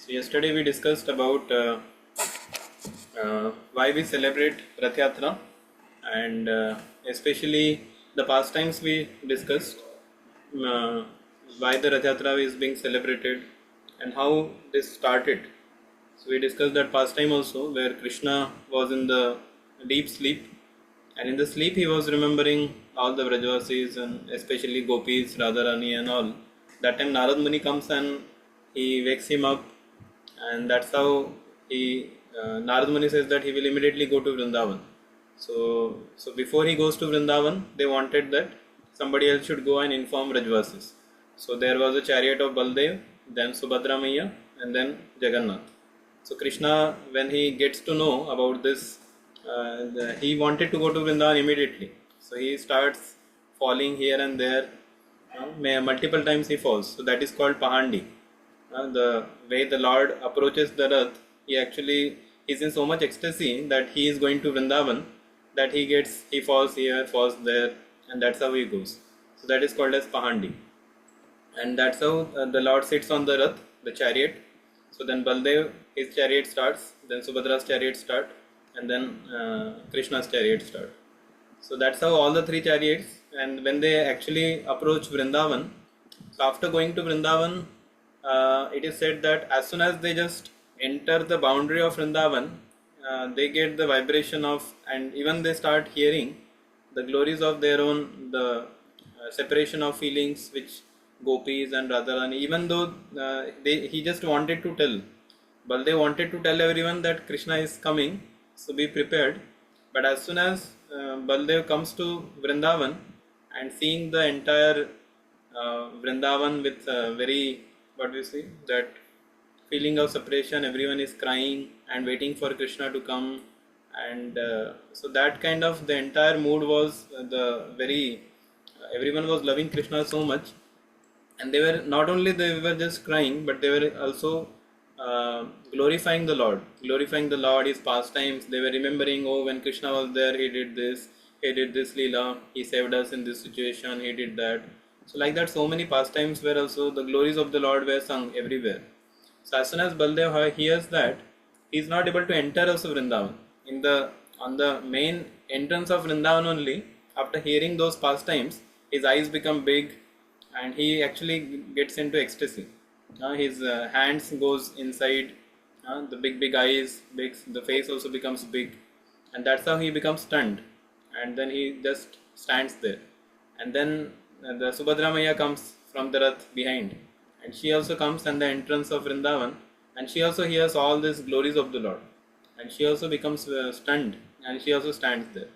So yesterday we discussed about why we celebrate Rath Yatra, and especially the pastimes we discussed, uh, why the Rath Yatra is being celebrated and how this started. So we discussed that pastime also, where Krishna was in the deep sleep, and in the sleep he was remembering all the Vrajavasis and especially Gopis, Radharani and all. That time Narad Muni comes and he wakes him up, and that's how he Narad Muni says that he will immediately go to Vrindavan. So before he goes to Vrindavan, they wanted that somebody else should go and inform Rajvasis. So there was a chariot of Baldev, then Subhadra Maiya, and then Jagannath. So Krishna, when he gets to know about this, he wanted to go to Vrindavan immediately. So he starts falling here and there. Multiple times he falls. So that is called Pahandi. The way the Lord approaches the Rath, he actually is in so much ecstasy that he is going to Vrindavan, that he falls here, falls there, and that's how he goes. So that is called as Pahandi. And that's how the Lord sits on the Rath, the chariot. So then Baldev, his chariot starts, then Subhadra's chariot start, and then Krishna's chariot start. So that's how all the three chariots, and when they actually approach Vrindavan, so after going to Vrindavan, it is said that as soon as they just enter the boundary of Vrindavan, they get the vibration of, and even they start hearing the glories of their own, the separation of feelings which Gopis and Radharani, even though he just wanted to tell, Baldev wanted to tell everyone that Krishna is coming, so be prepared. But as soon as Baldev comes to Vrindavan and seeing the entire Vrindavan with very, what do you see, that feeling of separation, everyone is crying and waiting for Krishna to come, and so that kind of the entire mood was everyone was loving Krishna so much, and they were not only they were just crying, but they were also glorifying the Lord, his pastimes. They were remembering, oh, when Krishna was there, he did this Leela, he saved us in this situation, he did that. So like that, so many pastimes were also, the glories of the Lord were sung everywhere. So as soon as Baldev hears that, he is not able to enter also Vrindavan. On the main entrance of Vrindavan only, after hearing those pastimes, his eyes become big, and he actually gets into ecstasy. His hands goes inside, the big eyes, the face also becomes big, and that's how he becomes stunned, and then he just stands there. And then the Subhadra Maiya comes from the Rath behind, and she also comes at the entrance of Vrindavan, and she also hears all these glories of the Lord, and she also becomes stunned, and she also stands there.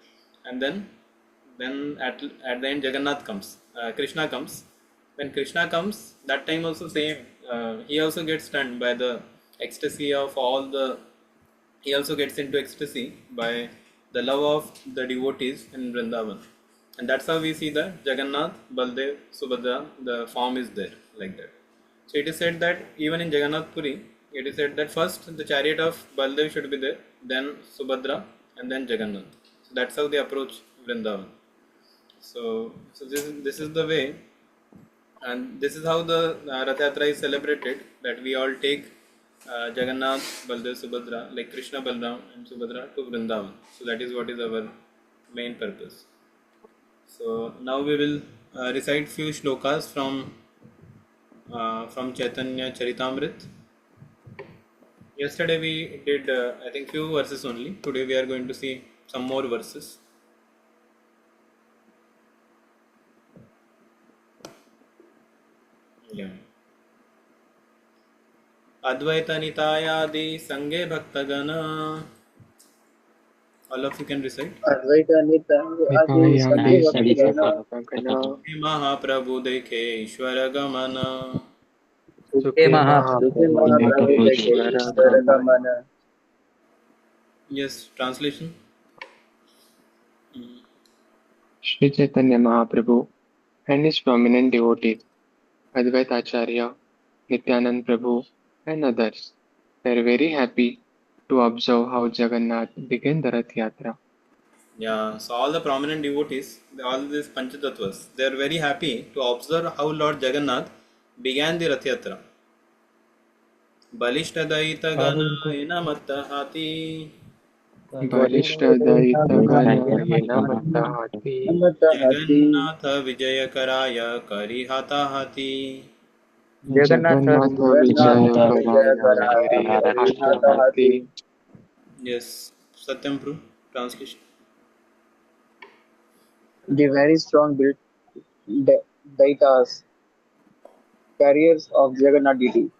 And then at the end Jagannath comes, Krishna comes. When Krishna comes, that time also same, he also gets stunned by the ecstasy of he also gets into ecstasy by the love of the devotees in Vrindavan. And that's how we see the Jagannath, Baldev, Subhadra, the form is there like that. So it is said that even in Jagannath Puri, it is said that first the chariot of Baldev should be there, then Subhadra, and then Jagannath. So that's how they approach Vrindavan. So this is the way, and this is how the Rath Yatra is celebrated, that we all take Jagannath, Baldev, Subhadra, like Krishna, Balram and Subhadra, to Vrindavan. So that is what is our main purpose. So now we will recite few shlokas from Chaitanya Charitamrit. Yesterday we did I think few verses only. Today we are going to see some more verses. Yeah. Advaita Nitayadi Sange Bhaktagana. All of you can recite. Advaita Nitayadi Sange Bhaktagana. Mahaprabhu dekhe Ishwara Gamana. Sukhe Mahaprabhu dekhe Ishwara Gamana. Yes, translation. Sri Chaitanya Mahaprabhu and his prominent devotees, Advaita Acharya, Nityanand Prabhu, and others were very happy to observe how Jagannath began the Rath Yatra. Yeah, so all the prominent devotees, all these Panchatatvas, they are very happy to observe how Lord Jagannath began the Rath Yatra. बलिष्ठदयितगणायन मत्तहाति बलिष्ठदयितगणायेन मत्तहाति Namatahati Jagannath विजयकराय करिहताहति. Jagannath Jagannath Jagannath विजयकराय Vijayakaraya करिहताहति. Karihatahati. Yes, Satyam Prabhu, translation. The very strong built Daitas, carriers of Jagannath deity,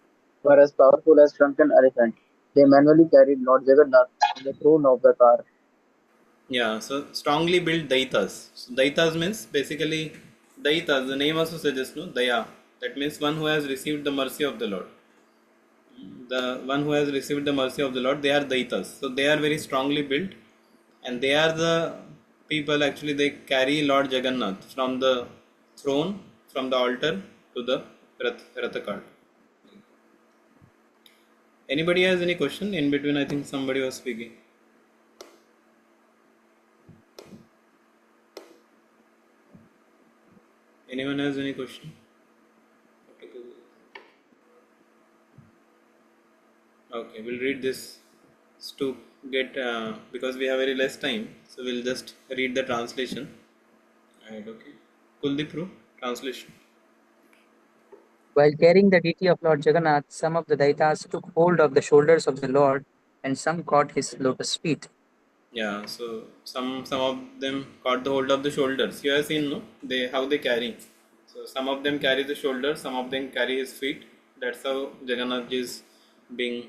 were as powerful as shrunken elephant. They manually carried Lord Jagannath on the throne of the car. Yeah, so strongly built Daitas. So Daitas means basically Daitas, the name also suggests no Daya. That means one who has received the mercy of the Lord. The one who has received the mercy of the Lord, they are Daitas. So they are very strongly built, and they are the people actually they carry Lord Jagannath from the throne, from the altar to the Ratha cart. Anybody has any question in between? I think somebody was speaking. Anyone has any question? Okay, we'll read this to get because we have very less time, so we'll just read the translation. Right, okay. Kuldeep, translation. While carrying the deity of Lord Jagannath, some of the Daitas took hold of the shoulders of the Lord and some caught his lotus feet. Yeah, so some of them caught the hold of the shoulders. You have seen, no? They how they carry. So some of them carry the shoulders, some of them carry his feet. That's how Jagannath is being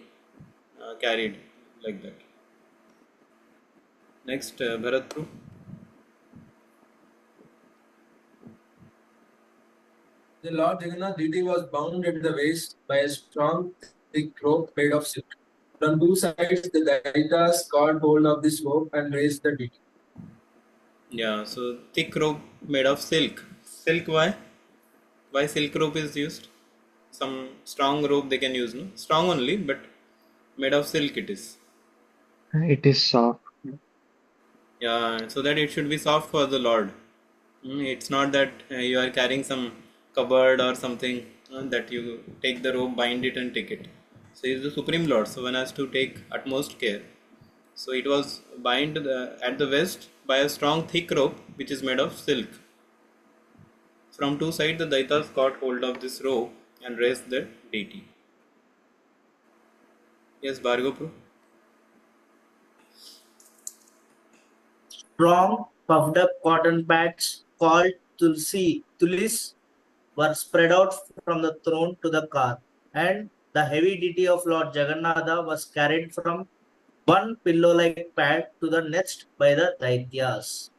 carried like that. Next, Bharat Prabhu. The Lord Jagannath deity was bound at the waist by a strong, thick rope made of silk. From two sides, the Daitas caught hold of this rope and raised the deity. Yeah, so thick rope made of silk. Silk, why? Why silk rope is used? Some strong rope they can use, no? Strong only, but made of silk it is. It is soft. Yeah, so that it should be soft for the Lord. It's not that you are carrying some cupboard or something that you take the rope, bind it, and take it. So he is the Supreme Lord, so one has to take utmost care. So it was bind at the waist by a strong thick rope which is made of silk. From two sides, the Daitas caught hold of this rope and raised the deity. Yes, Bhargav Prabhu. Strong, puffed up cotton pads called tulis were spread out from the throne to the car, and the heavy deity of Lord Jagannatha was carried from one pillow-like pad to the next by the Daityas.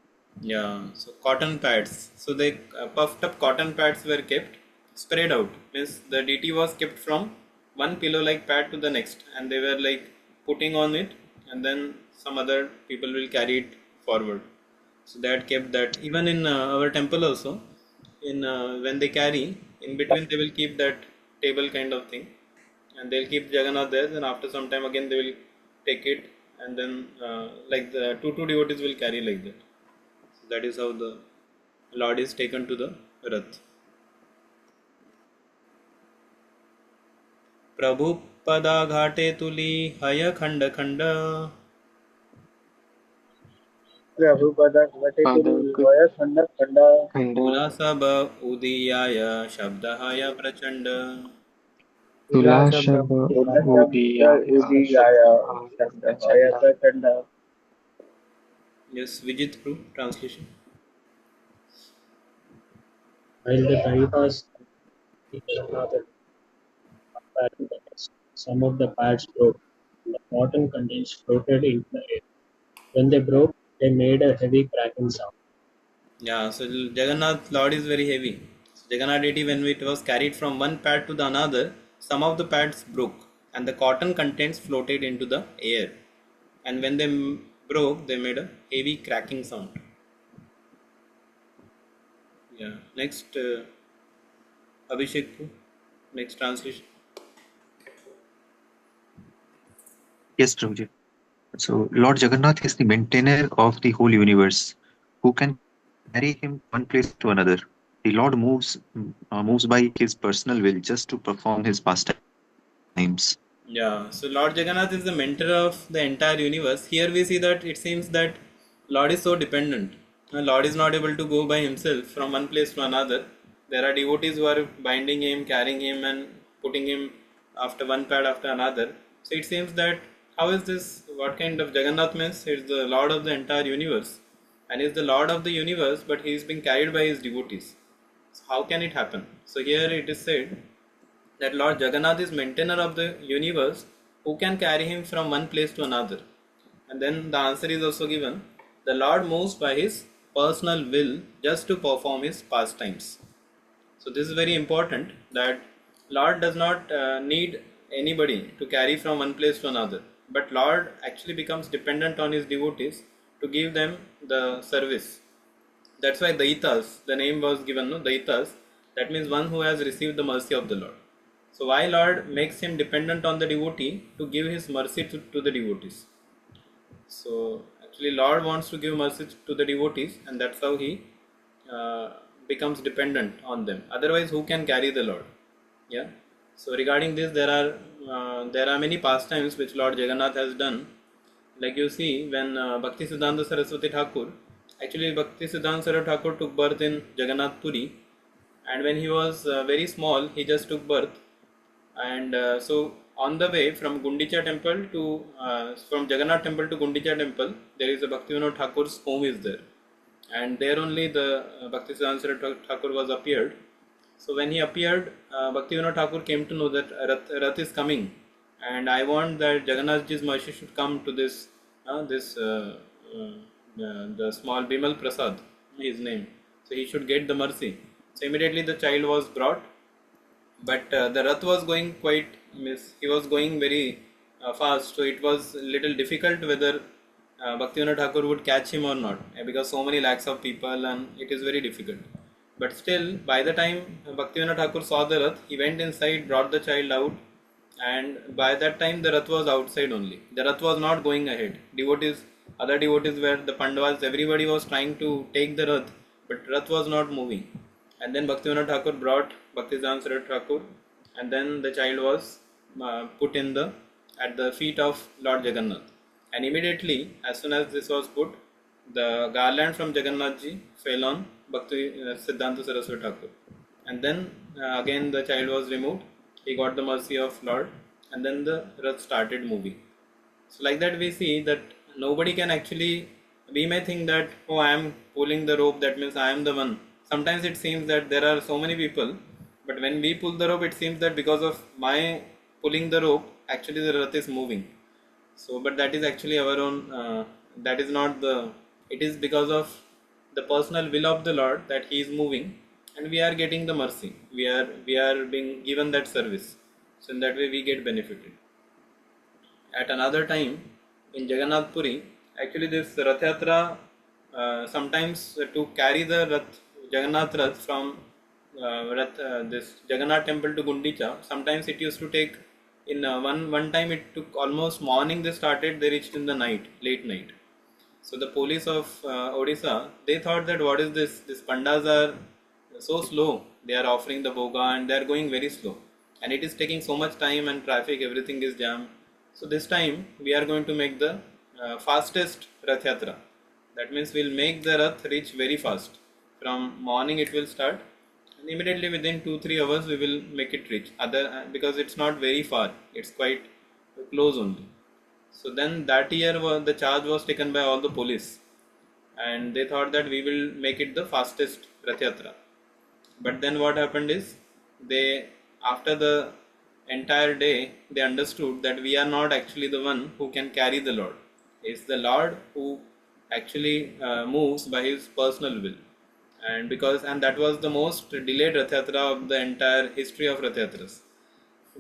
Yeah, so cotton pads. So they puffed up cotton pads were kept spread out. Means the DT was kept from one pillow like pad to the next, and they were like putting on it, and then some other people will carry it forward. So that kept that. Even in our temple also, in when they carry in between, they will keep that table kind of thing, and they'll keep Jagannath there. Then after some time again they will take it, and then like the two devotees will carry like that. So that is how the Lord is taken to the Rath. प्रभु पदा घाटे तुली हय खंड खंड Prabhupada Vatikulu पादक Vaya Khanda Khanda खंड तुला सब उदीयाय शब्द हय प्रचंड. तुलाशब Tula Shabda उदीयाय Udiyaya शब्दाय Shabda Haya प्रचंड. Prachanda. Yes, Vijit Prabhu, translation. While the Daitas carried Jagannath at one pad to the next, some of the pads broke, and the cotton contents floated into the air. When they broke, they made a heavy cracking sound. Yeah, so Jagannath Lord is very heavy. So Jagannath deity, when it was carried from one pad to the another, some of the pads broke and the cotton contents floated into the air. And when they broke, they made a heavy cracking sound. Yeah. Next, Abhishek, next translation. Yes, Prabhuji. So, Lord Jagannath is the maintainer of the whole universe. Who can carry him from one place to another? The Lord moves by his personal will just to perform his pastimes. Yeah, so Lord Jagannath is the mentor of the entire universe. Here we see that it seems that Lord is so dependent. Lord is not able to go by himself from one place to another. There are devotees who are binding him, carrying him, and putting him after one pad after another. So it seems that how is this? What kind of Jagannath means? He is the Lord of the entire universe, and he is the Lord of the universe, but he is being carried by his devotees. So how can it happen? So here it is said that Lord Jagannath is maintainer of the universe, who can carry him from one place to another. And then the answer is also given, the Lord moves by his personal will just to perform his pastimes. So this is very important, that Lord does not need anybody to carry from one place to another, but Lord actually becomes dependent on his devotees to give them the service. That's why Daitas, the name was given, no? Daitas, that means one who has received the mercy of the Lord. So why Lord makes him dependent on the devotee? To give his mercy to the devotees. So actually Lord wants to give mercy to the devotees, and that's how he uh, becomes dependent on them. Otherwise, who can carry the Lord? Yeah. So regarding this, there are many pastimes which Lord Jagannath has done. Like you see, when Bhakti Siddhanta Saraswati Thakur, actually Bhakti Siddhanta Saraswati Thakur took birth in Jagannath Puri, and when he was very small, he just took birth. And so on the way from Gundicha temple to from Jagannath temple to Gundicha temple, there is a Bhaktivinoda Thakur's home is there, and there only the Bhakti Siddhanta Thakur was appeared. So when he appeared, Bhaktivinoda Thakur came to know that Rath is coming, and I want that Jagannath Ji's mercy should come to the small Bimal Prasad, his name. So he should get the mercy. So immediately the child was brought, but the Rath was going quite, he was going very fast, so it was little difficult whether Bhaktivinoda Thakur would catch him or not, because so many lakhs of people and it is very difficult. But still, by the time Bhaktivinoda Thakur saw the Rath, he went inside, brought the child out, and by that time the Rath was outside only. The Rath was not going ahead. Devotees, other devotees were the Pandavas, everybody was trying to take the Rath, but Rath was not moving. And then Bhaktivinoda Thakur brought Bhaktisiddhanta Saraswati Thakur, and then the child was put in the at the feet of Lord Jagannath. And immediately, as soon as this was put, the garland from Jagannath ji fell on Bhakti Siddhanta Saraswati Thakur. And then again the child was removed, he got the mercy of Lord, and then the Rath started moving. So like that we see that nobody can actually, we may think that, oh, I am pulling the rope, that means I am the one. Sometimes it seems that there are so many people, but when we pull the rope, it seems that because of my pulling the rope, actually the Rath is moving. So, but that is actually our own, that is not the, it is because of the personal will of the Lord that he is moving, and we are getting the mercy. We are being given that service. So in that way we get benefited. At another time in Jagannath Puri, actually this Rath Yatra, sometimes to carry the Rath, Jagannath Rath from this Jagannath temple to Gundicha, sometimes it used to take in one time it took almost morning, they started, they reached in the night, late night. So the police of Odisha, they thought that what is this? These pandas are so slow. They are offering the boga and they are going very slow, and it is taking so much time and traffic. Everything is jammed. So this time we are going to make the fastest Rath Yatra. That means we'll make the Rath reach very fast. From morning it will start, and immediately within 2-3 hours we will make it reach. Because it's not very far. It's quite close only. So then that year the charge was taken by all the police, and they thought that we will make it the fastest Rath Yatra. But then what happened is, they, after the entire day, they understood that we are not actually the one who can carry the Lord. It's the Lord who actually moves by his personal will. And that was the most delayed Rath Yatra of the entire history of Rath Yatras.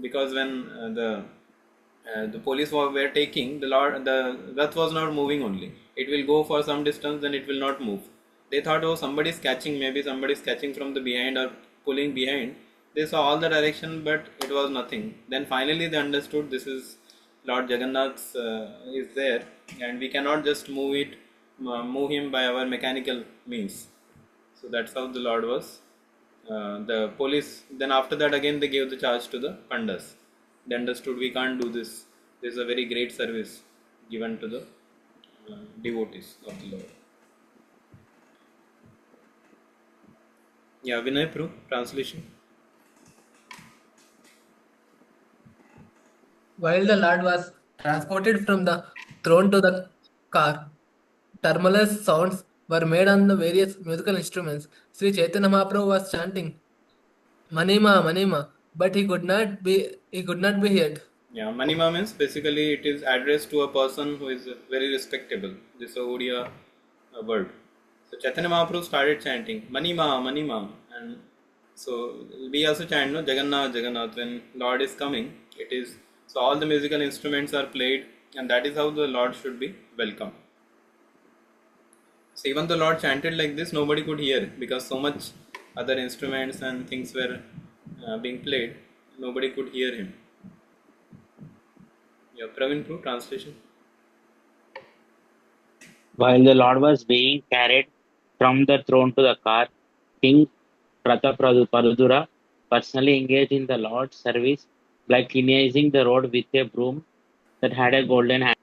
Because when the police were taking the Lord, the Rath was not moving only. It will go for some distance, then it will not move. They thought, oh, somebody is catching, maybe somebody is catching from the behind or pulling behind. They saw all the direction, but it was nothing. Then finally they understood this is Lord Jagannath's is there, and we cannot just move him by our mechanical means. So that's how the Lord was. The police, then after that again they gave the charge to the Pandas. they understood we can't do this. This is a very great service given to the devotees of the Lord. Yeah, Vinay Prabhu, translation. While the Lord was transported from the throne to the car, tremulous sounds were made on the various musical instruments. Sri Chaitanya Mahaprabhu was chanting Manima, Manima, but he could not be heard. Yeah, Manima means basically it is addressed to a person who is very respectable. This is a Odia word. So Chaitanya Mahaprabhu started chanting Manima, Manima, and so we also chant no Jagannath, Jagannath when Lord is coming. It is so all the musical instruments are played, and that is how the Lord should be welcomed. So even the Lord chanted like this, nobody could hear because so much other instruments and things were being played. Nobody could hear him. Yeah, Praveen Prabhu, translation. While the Lord was being carried from the throne to the car, King Pratapadura personally engaged in the Lord's service by cleansing the road with a broom that had a golden handle.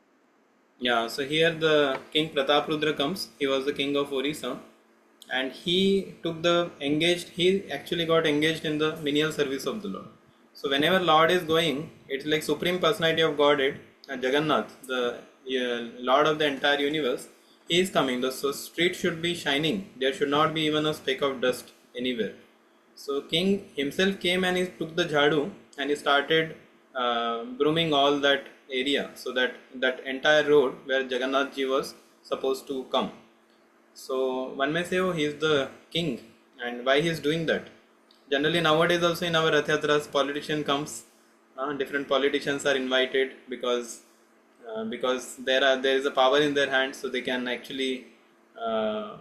Yeah, so here the King Prataprudra comes. He was the king of Orissa, and he took the engaged. He actually got engaged in the menial service of the Lord. So whenever Lord is going, it's like Supreme Personality of Godhead, Jagannath, the Lord of the entire universe. He is coming. The so street should be shining. There should not be even a speck of dust anywhere. So king himself came and he took the jhadu and he started brooming all that area, so that that entire road where Jagannath ji was supposed to come. So one may say, oh, he is the king, and why he is doing that? Generally nowadays also in our Rath Yatras, politician comes, different politicians are invited because there is a power in their hands, so they can actually uh,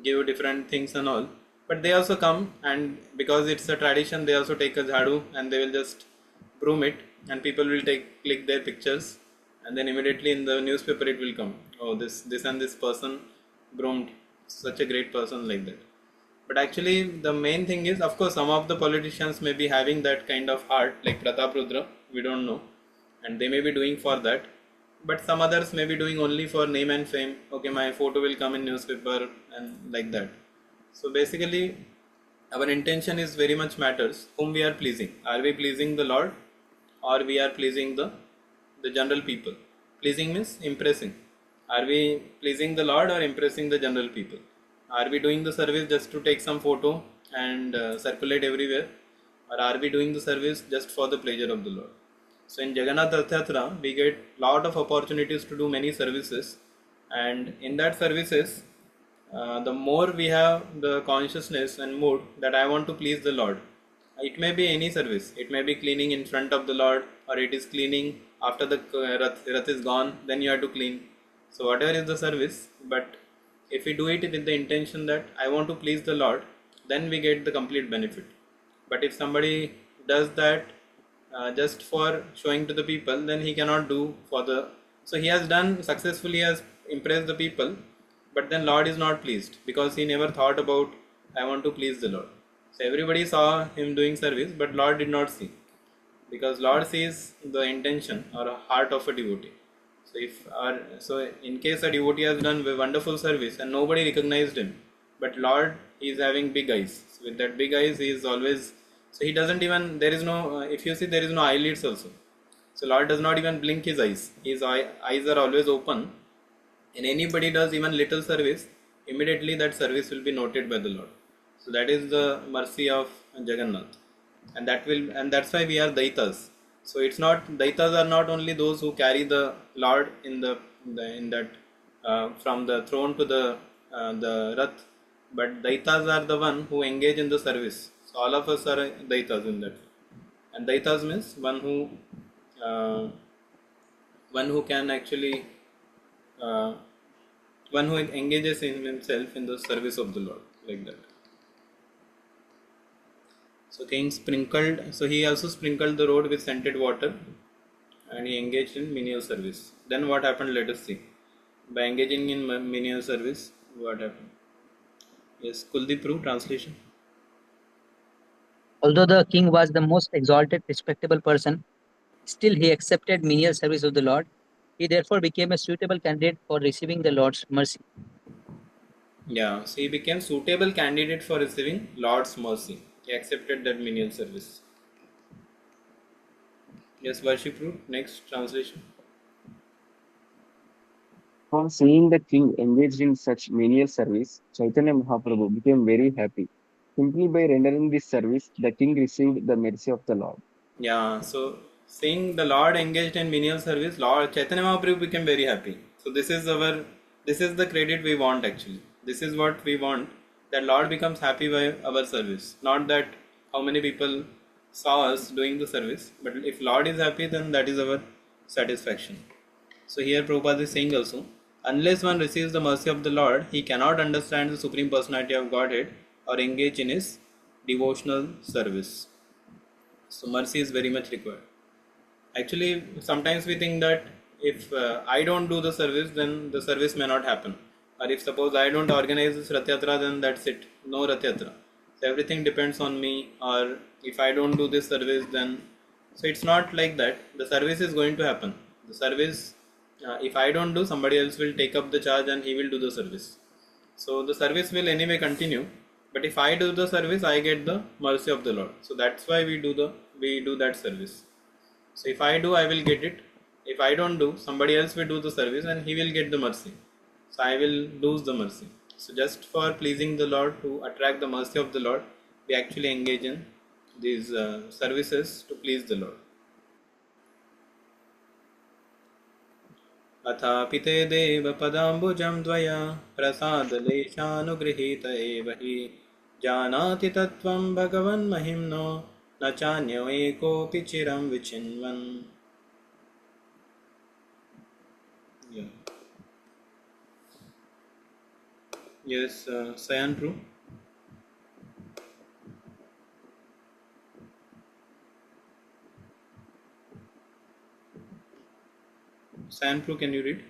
give different things and all. But they also come, and because it's a tradition, they also take a jhadu and they will just broom it, and people will click their pictures, and then immediately in the newspaper it will come. Oh, this and this person broomed such a great person like that. But actually, the main thing is, of course, some of the politicians may be having that kind of heart, like Pratap Rudra, we don't know, and they may be doing for that. But some others may be doing only for name and fame. Okay, my photo will come in newspaper and like that. So basically, our intention is very much matters. Whom we are pleasing? Are we pleasing the Lord, or we are pleasing the general people? Pleasing means impressing. Are we pleasing the Lord or impressing the general people? Are we doing the service just to take some photo and circulate everywhere, or are we doing the service just for the pleasure of the Lord? So in Jagannath Rath Yatra, we get lot of opportunities to do many services, and in that services, the more we have the consciousness and mood that I want to please the Lord. It may be any service. It may be cleaning in front of the Lord, or it is cleaning after the Rath is gone, then you have to clean. So whatever is the service, but if we do it with the intention that I want to please the Lord, then we get the complete benefit. But if somebody does that just for showing to the people, then he cannot do for the. So he has done successfully, has impressed the people, but then Lord is not pleased because he never thought about I want to please the Lord. So everybody saw him doing service, but Lord did not see, because Lord sees the intention or a heart of a devotee. So in case a devotee has done a wonderful service and nobody recognized him, but Lord is having big eyes. So with that big eyes, he is always, so he doesn't even, there is no, if you see, there is no eyelids also. So Lord does not even blink his eyes. His eyes are always open. And anybody does even little service, immediately that service will be noted by the Lord. So that is the mercy of Jagannath, and that's why we are Daitas. So it's not, Daitas are not only those who carry the Lord in that from the throne to the Rath, but Daitas are the one who engage in the service. So all of us are Daitas in that. And Daitas means uh, one who can actually one who engages in himself in the service of the Lord, like that. So king sprinkled, so he also sprinkled the road with scented water, and he engaged in menial service. Then what happened? Let us see. By engaging in menial service, what happened? Yes, Kuldeep Prabhu, translation. Although the king was the most exalted, respectable person, Still, he accepted menial service of the Lord. He therefore became a suitable candidate for receiving the Lord's mercy. Yeah, so he became suitable candidate for receiving Lord's mercy. He accepted that menial service. Yes, worship root. Next translation. On seeing the king engaged in such menial service, Chaitanya Mahaprabhu became very happy. Simply by rendering this service, the king received the mercy of the Lord. Yeah, so seeing the Lord engaged in menial service, Lord Chaitanya Mahaprabhu became very happy. So this is the credit we want actually. This is what we want, that Lord becomes happy by our service. Not that how many people saw us doing the service, but if Lord is happy, then that is our satisfaction. So here Prabhupada is saying also, unless one receives the mercy of the Lord, he cannot understand the Supreme Personality of Godhead or engage in his devotional service. So mercy is very much required. Actually, sometimes we think that if I don't do the service, then the service may not happen. Or if suppose I don't organize this Rath Yatra, then that's it. No Rath Yatra. So everything depends on me. Or if I don't do this service, then so it's not like that. The service is going to happen. The service, if I don't do, somebody else will take up the charge and he will do the service. So the service will anyway continue. But if I do the service, I get the mercy of the Lord. So that's why we do that service. So if I do, I will get it. If I don't do, somebody else will do the service and he will get the mercy. So I will lose the mercy. So just for pleasing the Lord, to attract the mercy of the Lord, we actually engage in these services to please the Lord. अथापि ते देव पदाम्बुजं द्वया प्रसादलेशानुगृहीत एव हि जानाति तत्त्वं भगवन्महिम्नो न चान्यो एकोऽपि चिरं विचिन्वन्. Yeah. Yes, Sayan Prue. Sayan Prue, can you read?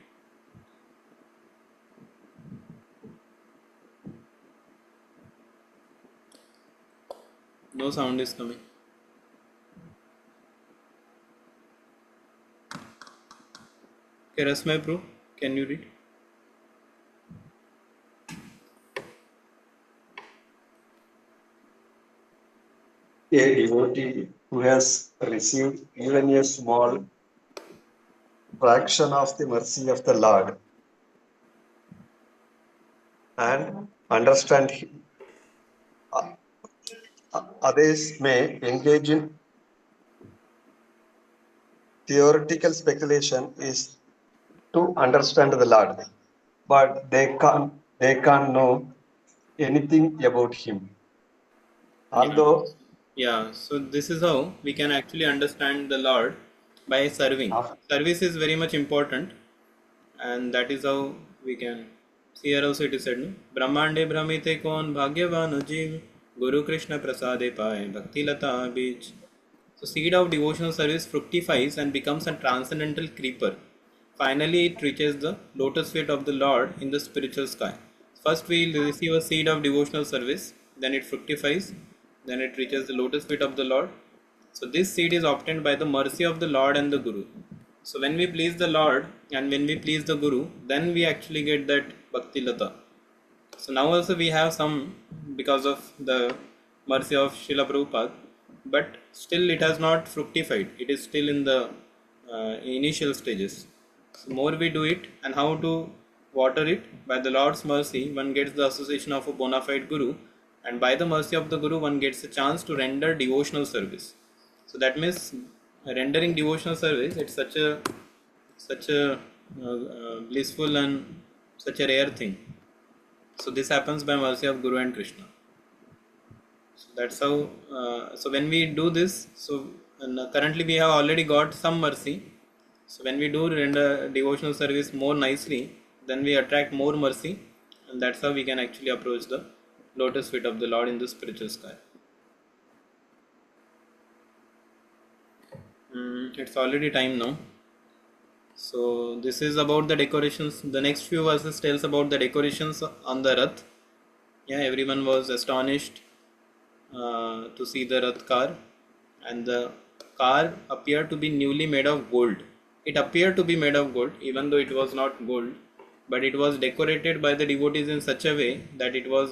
No sound is coming. Okay, Rasmay Prue, can you read? A devotee who has received even a small fraction of the mercy of the Lord and understand him. Others may engage in theoretical speculation is to understand the Lord, but they can't know anything about him. Although Yeah, so this is how we can actually understand the Lord, by serving. Service is very much important, and that is how we can see. Here also it is said, no? Brahmande Brahmite kon bhagyavan jiv Guru Krishna prasade paye bhakti lata bij. So seed of devotional service fructifies and becomes a transcendental creeper. Finally, it reaches the lotus feet of the Lord in the spiritual sky. First, we receive a seed of devotional service, then it fructifies, then it reaches the lotus feet of the Lord. So, this seed is obtained by the mercy of the Lord and the Guru. So, when we please the Lord and when we please the Guru, then we actually get that Bhakti Lata. So, now also we have some because of the mercy of Srila Prabhupada, but still it has not fructified. It is still in the initial stages. So more we do it, and how to water it? By the Lord's mercy, one gets the association of a bona fide Guru, and by the mercy of the Guru, one gets a chance to render devotional service. So that means rendering devotional service. It's such a blissful and such a rare thing. So this happens by mercy of Guru and Krishna. So that's how. So when we do this, so currently we have already got some mercy. So when we do render devotional service more nicely, then we attract more mercy, and that's how we can actually approach the lotus feet of the Lord in the spiritual sky. It's already time now. So this is about the decorations. The next few verses tells about the decorations on the Rath. Yeah, everyone was astonished to see the Rath car, and the car appeared to be newly made of gold. It appeared to be made of gold, even though it was not gold, but it was decorated by the devotees in such a way that it was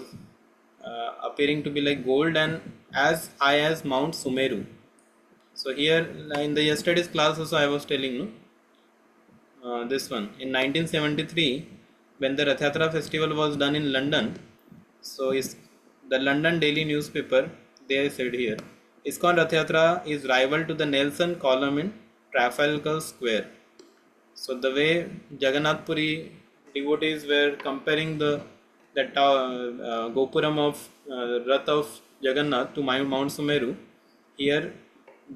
appearing to be like gold and as high as Mount Sumeru. So here in the yesterday's class also I was telling you this one in 1973 when the Rath Yatra festival was done in London. So is the London Daily newspaper they said here ISKCON Rath Yatra is rival to the Nelson column in Trafalgar Square. So the way Jagannath Puri devotees were comparing the that Gopuram of Rath of Jagannath to Mount Sumeru, here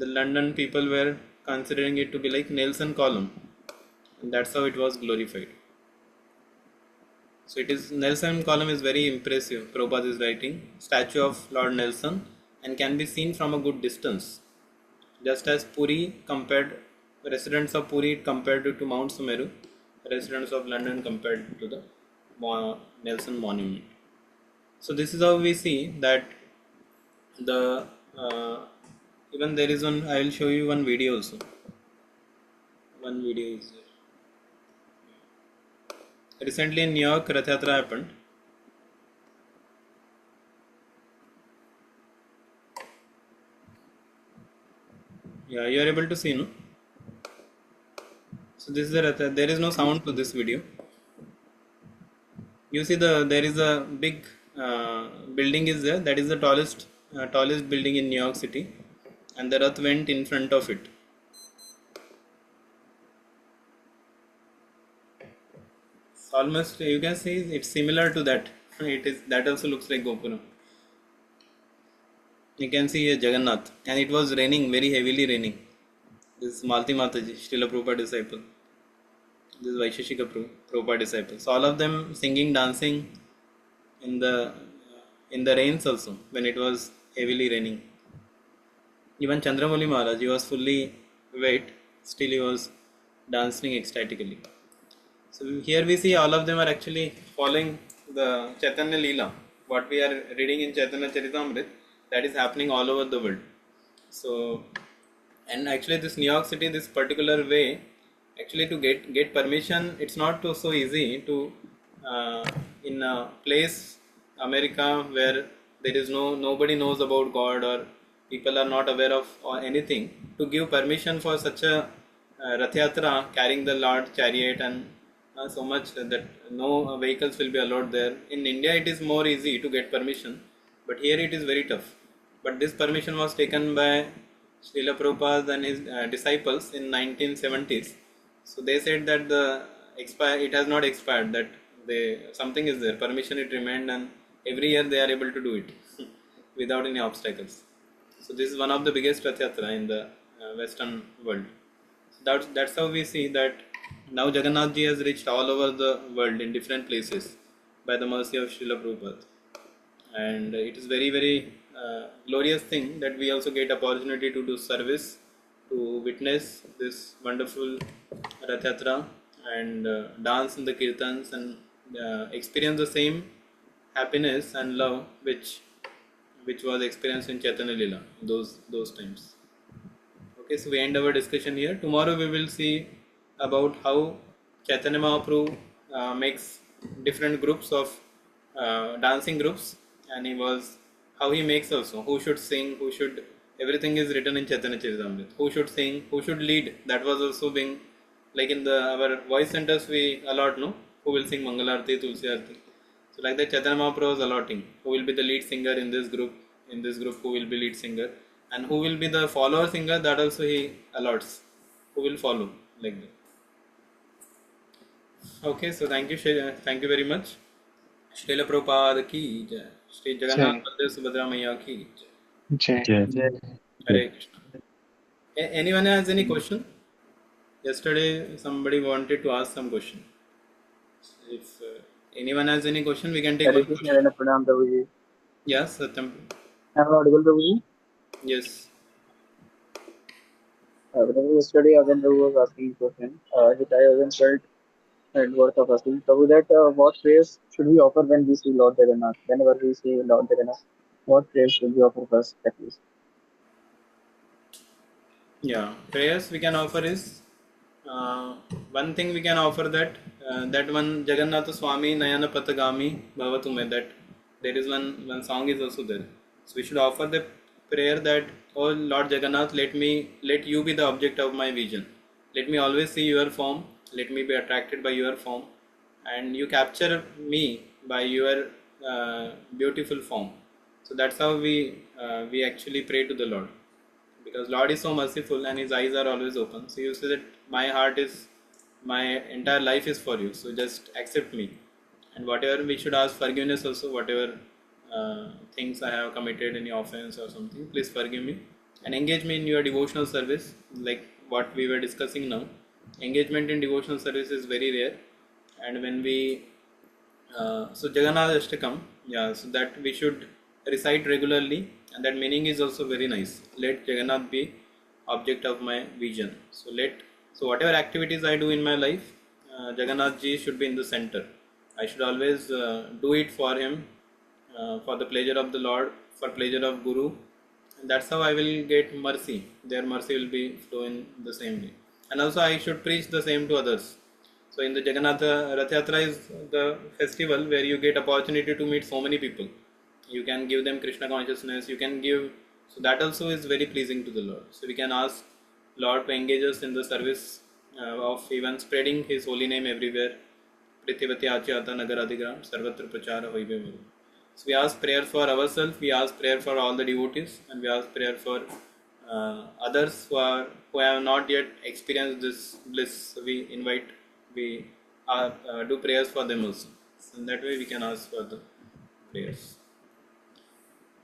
the London people were considering it to be like Nelson column, and that's how it was glorified. So it is Nelson column is very impressive. Prabhupada is writing statue of Lord Nelson and can be seen from a good distance. Just as Puri compared residents of Puri compared to Mount Sumeru, residents of London compared to the Nelson Monument. So this is how we see that the even there is one. I will show you one video also. One video is there. Recently in New York, Rath Yatra happened. Yeah, you are able to see, no? So this is the Rath. There is no sound to this video. You see there is a big building is there. That is the tallest building in New York City, and the Rath went in front of it. It's almost you can see it's similar to that. It is that also looks like Gopuram. You can see here Jagannath, and it was raining, very heavily raining. This is Malti Mataji, Srila Prabhupada disciple. This is Vaisheshika Prabhupada disciple. So all of them singing, dancing in the rains also when it was heavily raining. Even Chandramouli Maharaj, he was fully wet, still he was dancing ecstatically. So here we see all of them are actually following the Chaitanya Leela. What we are reading in Chaitanya Charitamrita, that is happening all over the world. So, and actually this New York City, this particular way, actually to get permission, it's not so easy to in a place America where there is nobody knows about God or people are not aware of or anything, to give permission for such a Rath Yatra carrying the Lord chariot and so much that no vehicles will be allowed there. In India it is more easy to get permission, but here it is very tough. But this permission was taken by Srila Prabhupada and his disciples in 1970s. So they said that it has not expired, that something is there, permission it remained, and every year they are able to do it without any obstacles. So this is one of the biggest Rath Yatra in the Western world. So that's how we see that now Jagannath ji has reached all over the world in different places by the mercy of Srila Prabhupada. And it is very, very glorious thing that we also get opportunity to do service, to witness this wonderful Rath Yatra and dance in the kirtans and experience the same happiness and love which was experienced in Chaitanya Leela those times. Okay, so we end our discussion here. Tomorrow we will see about how Chaitanya Mahaprabhu makes different groups of dancing groups, and how he makes also who should sing, everything is written in Chaitanya Charitamrita. Who should sing, who should lead, that was also being like in our voice centers we allot who will sing Mangalarti, Tulsi Arti. So like that Chaitanya Mahaprabhu was allotting who will be the lead singer in this group who will be lead singer, and who will be the follower singer, that also he allots who will follow like that. Okay, so thank you very much. Srila Prabhupada ki jai. Shri Jagannath Baldev Subhadra Maya ki jai. Jai. Hare Krishna. Anyone has any question? Yesterday somebody wanted to ask some question. If anyone has any question, we can take Hare one Krishna, question. Pranam Prabhuji. Yes, Satyam. Am I audible, Prabhuji? Yes. Yesterday, again, Prabhu was asking a question, which I again felt and worth of asking. Prabhu, that what prayers should we offer when we see Lord Jagannath? Whenever we see Lord Jagannath, what prayers should we offer first, at least? Yeah, prayers we can offer is one thing we can offer that one Jagannatha Swami Nayana Patagami Bhavatume, that there is one song is also there. So we should offer the prayer that, oh Lord Jagannath, let you be the object of my vision. Let me always see your form. Let me be attracted by your form, and you capture me by your beautiful form. So that's how we actually pray to the Lord, because Lord is so merciful and his eyes are always open. So you say that my entire life is for you, so just accept me. And whatever we should ask forgiveness also, whatever things I have committed, any offense or something, please forgive me and engage me in your devotional service, like what we were discussing now. Engagement in devotional service is very rare, and when we so Jagannath Ashtakam, yeah, so that we should recite regularly, and that meaning is also very nice. Let Jagannath be object of my vision. So whatever activities I do in my life, Jagannath ji should be in the center. I should always do it for him, for the pleasure of the Lord, for pleasure of Guru, and that's how I will get mercy. Their mercy will be flowing the same way, and also I should preach the same to others. So in the Jagannatha Rath Yatra is the festival where you get opportunity to meet so many people. You can give them Krishna consciousness. You can give, so that also is very pleasing to the Lord. So we can ask Lord to engage us in the service of even spreading His holy name everywhere. Prithivati Achyata Nagaradigram Sarvatra Prachara Hoibe Muru. So we ask prayer for ourselves, we ask prayer for all the devotees, and we ask prayer for others who have not yet experienced this bliss. So we do prayers for them also. So in that way we can ask for the prayers.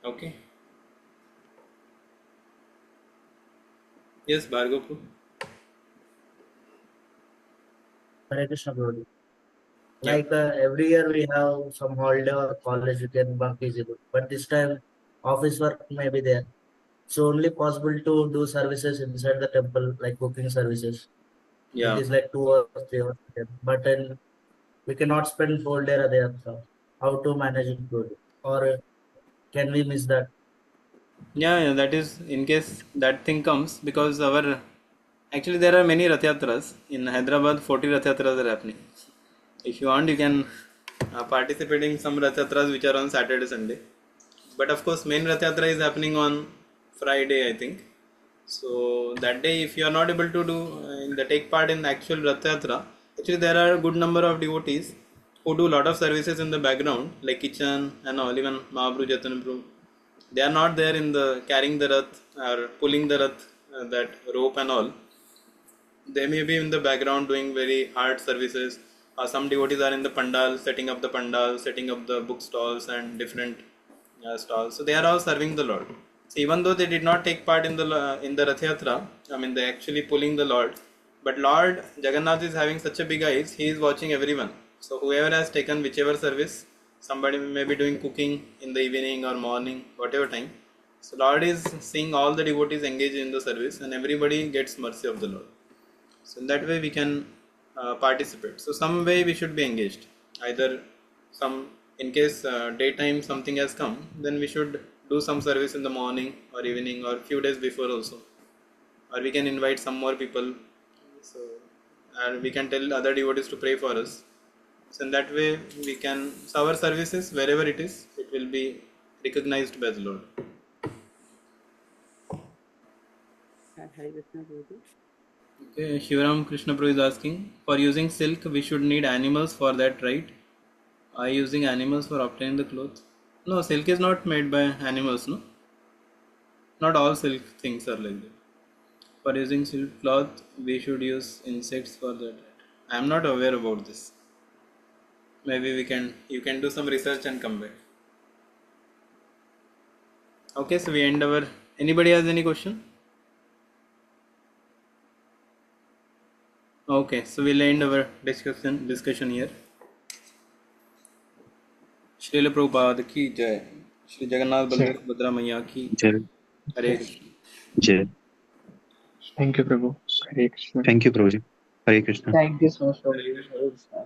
Okay. Yes, Bhargav. Hare Krishna, Prabhuji. Yeah. Like every year we have some holiday or college we can bunk easily, but this time office work may be there. So only possible to do services inside the temple, like cooking services. It Yeah. is like 2 or 3 hours. But then we cannot spend whole day there. So how to manage it good? Or can we miss that? Yeah, that is in case that thing comes, because our actually there are many Rath Yatras in Hyderabad. 40 Rath Yatras are happening. If you want, you can participate in some Rath Yatras which are on Saturday, Sunday. But of course, main Rath Yatra is happening on Friday, I think. So that day, if you are not able to do take part in the actual Rath Yatra, actually there are a good number of devotees who do a lot of services in the background, like kitchen and all, even Mahabru, Jatanabru. They are not there in the carrying the Rath or pulling the Rath, that rope and all. They may be in the background doing very hard services. Some devotees are in the pandal, setting up the pandal, setting up the book stalls and different stalls. So they are all serving the Lord. So even though they did not take part in the Rath Yatra, I mean they actually pulling the Lord, but Lord Jagannath is having such a big eyes. He is watching everyone. So whoever has taken whichever service, somebody may be doing cooking in the evening or morning, whatever time. So Lord is seeing all the devotees engaged in the service, and everybody gets mercy of the Lord. So in that way we can participate. So some way we should be engaged. Either some, in case daytime something has come, then we should do some service in the morning or evening or few days before also. Or we can invite some more people. So and we can tell other devotees to pray for us. So in that way we can, so our services wherever it is, it will be recognized by the Lord. Okay, Shivaram Krishna Prabhu is asking, for using silk we should need animals for that, right? Are you using animals for obtaining the cloth? No, silk is not made by animals, no? Not all silk things are like that. For using silk cloth, we should use insects for that. I am not aware about this. Maybe you can do some research and come back. Okay, so we end our. Anybody has any question? Okay, so we'll end our discussion here. Srila Prabhupada ki jai. Shri Jagannath Jai. Baldara Maya ki Jai. Hare Krishna. Jai. Thank you, Prabhu. Hare Krishna. Thank you, Prabhuji. Hare Krishna. Thank you so much, Hare Prabhuji. Krishna. Hare Krishna.